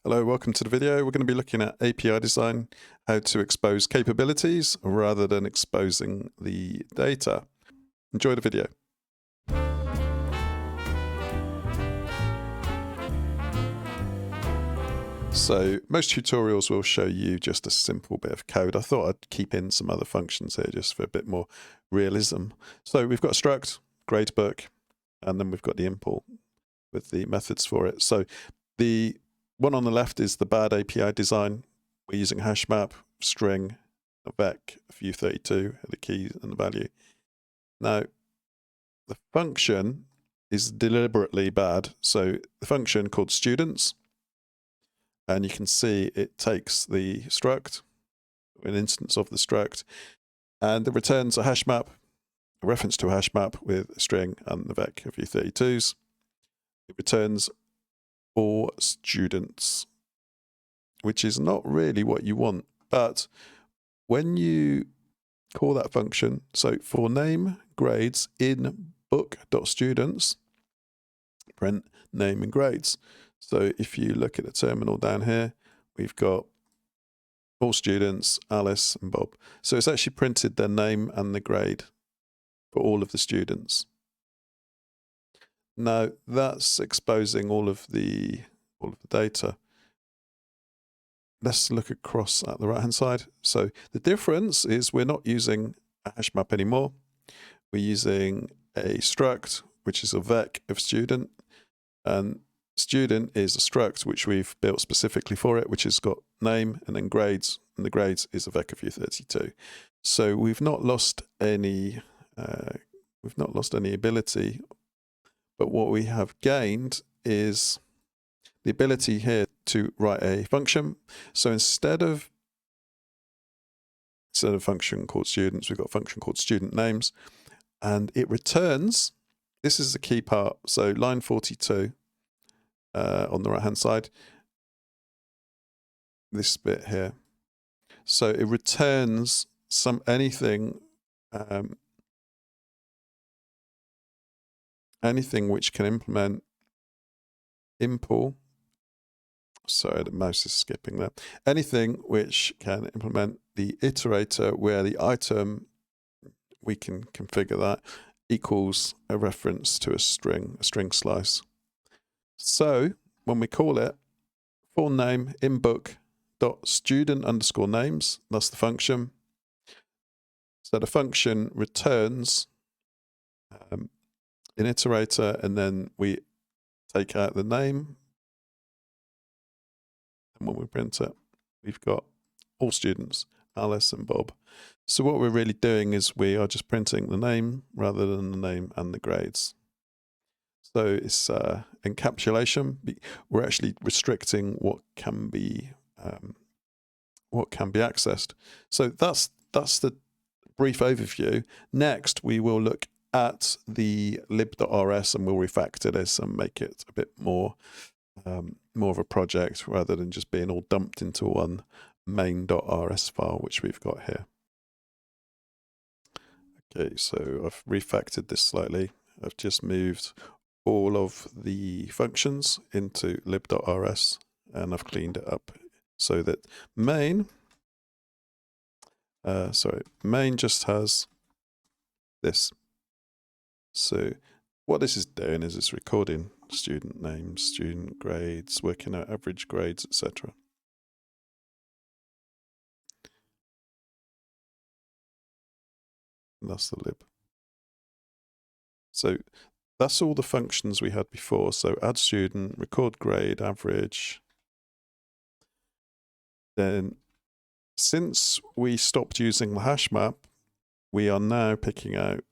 Hello, welcome to the video. We're going to be looking at API design, how to expose capabilities rather than exposing the data. Enjoy the video. So most tutorials will show you just a simple bit of code. I thought I'd keep in some other functions here just for a bit more realism. So we've got Struct, Gradebook, and then we've got the import with the methods for it. So the one on the left is the bad API design. We're using HashMap, string, a vec, a view32, the key and the value. Now, the function is deliberately bad. So the function called students, and you can see it takes the struct, an instance of the struct, and it returns a HashMap, a reference to a HashMap with a string and the vec of view32s. It returns all students, which is not really what you want. But when you call that function, so for name grades in book.students, print name and grades. So if you look at the terminal down here, we've got all students, Alice and Bob. So it's actually printed their name and the grade for all of the students. Now that's exposing all of the data. Let's look across at the right hand side. So the difference is we're not using a HashMap anymore. We're using a struct, which is a vec of student, and student is a struct which we've built specifically for it, which has got name and then grades, and the grades is a vec of view32. So we've not lost any ability, but what we have gained is the ability here to write a function. So instead of a function called students, we've got a function called student names, and it returns, this is the key part, so line 42 on the right hand side, this bit here. So it returns anything which can implement impl. Sorry, the mouse is skipping there. Anything which can implement the iterator where the item, we can configure that, equals a reference to a string slice. So when we call it for name in book dot student underscore names, that's the function. So the function returns an iterator, and then we take out the name. And when we print it, we've got all students, Alice and Bob. So what we're really doing is we are just printing the name rather than the name and the grades. So it's encapsulation. We're actually restricting what can be accessed. So that's the brief overview. Next, we will look at the lib.rs and we'll refactor this and make it a bit more of a project rather than just being all dumped into one main.rs file, which we've got here. Okay, so I've refactored this slightly. I've just moved all of the functions into lib.rs and I've cleaned it up so that main just has this. So what this is doing is it's recording student names, student grades, working out average grades, etc. And that's the lib. So that's all the functions we had before. So add student, record grade, average. Then since we stopped using the HashMap, we are now picking out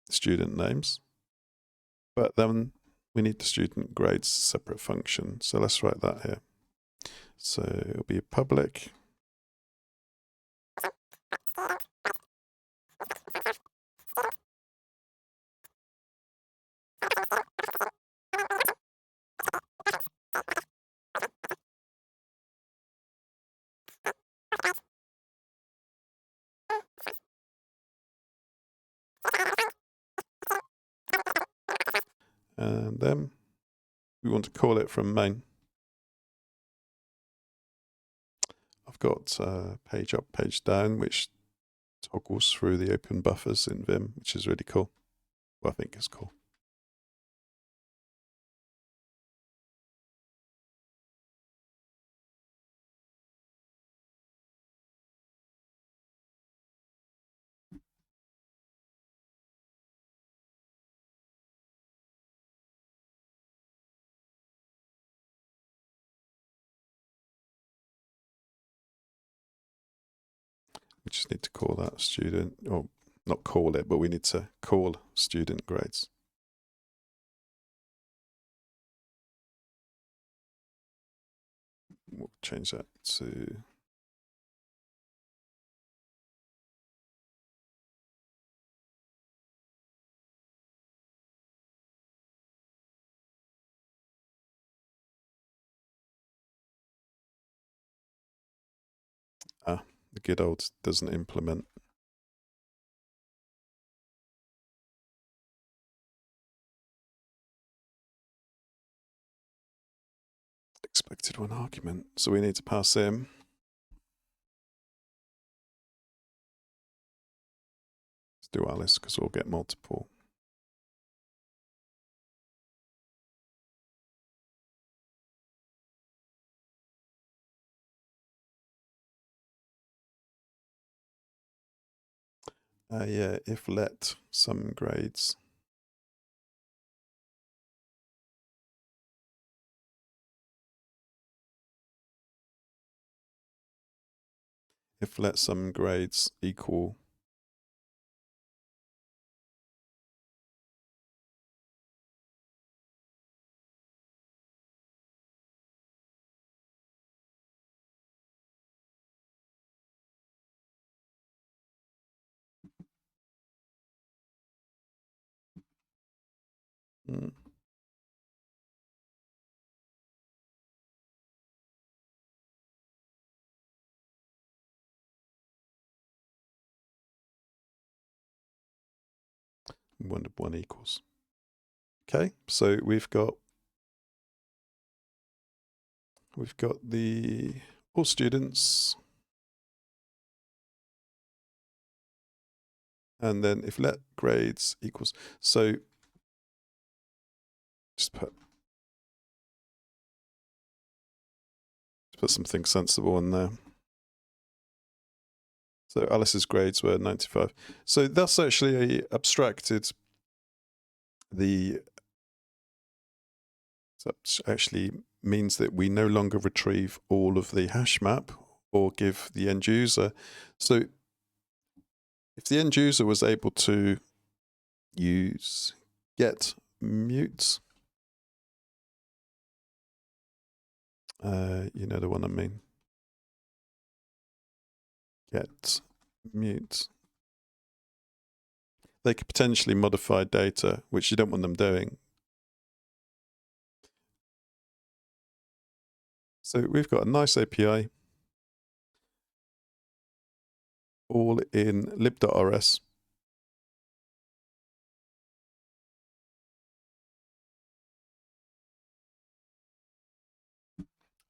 student names, but then we need the student grades separate function. So let's write that here. So it'll be a public. And then we want to call it from main. I've got page up, page down, which toggles through the open buffers in Vim, which is really cool. Well, I think it's cool. We just need to call that student, or not call it, but we need to call student grades. We'll change that to the good old doesn't implement. Expected one argument. So we need to pass in let's do Alice because we'll get multiple. Yeah, if let some grades. If let some grades equal one equals. Okay, so we've got the all students, and then if let grades equals, so just put something sensible in there. So Alice's grades were 95. So that's actually abstracted the, that actually means that we no longer retrieve all of the hash map or give the end user. So if the end user was able to use get mute, you know the one I mean, get mute, they could potentially modify data, which you don't want them doing. So we've got a nice API all in lib.rs.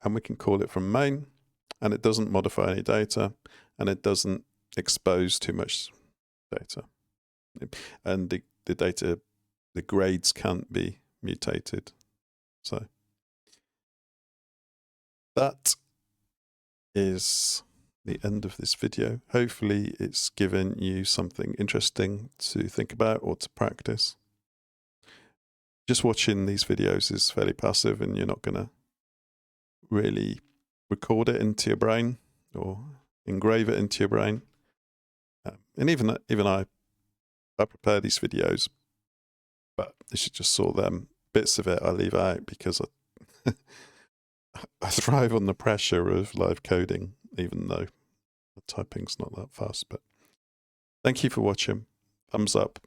And we can call it from main, and it doesn't modify any data, and it doesn't expose too much data. And the data, the grades can't be mutated. So that is the end of this video. Hopefully it's given you something interesting to think about or to practice. Just watching these videos is fairly passive, and you're not going to really record it into your brain or engrave it into your brain. And even I prepare these videos, but you should just saw them bits of it I leave out because I thrive on the pressure of live coding, even though the typing's not that fast. But thank you for watching. Thumbs up.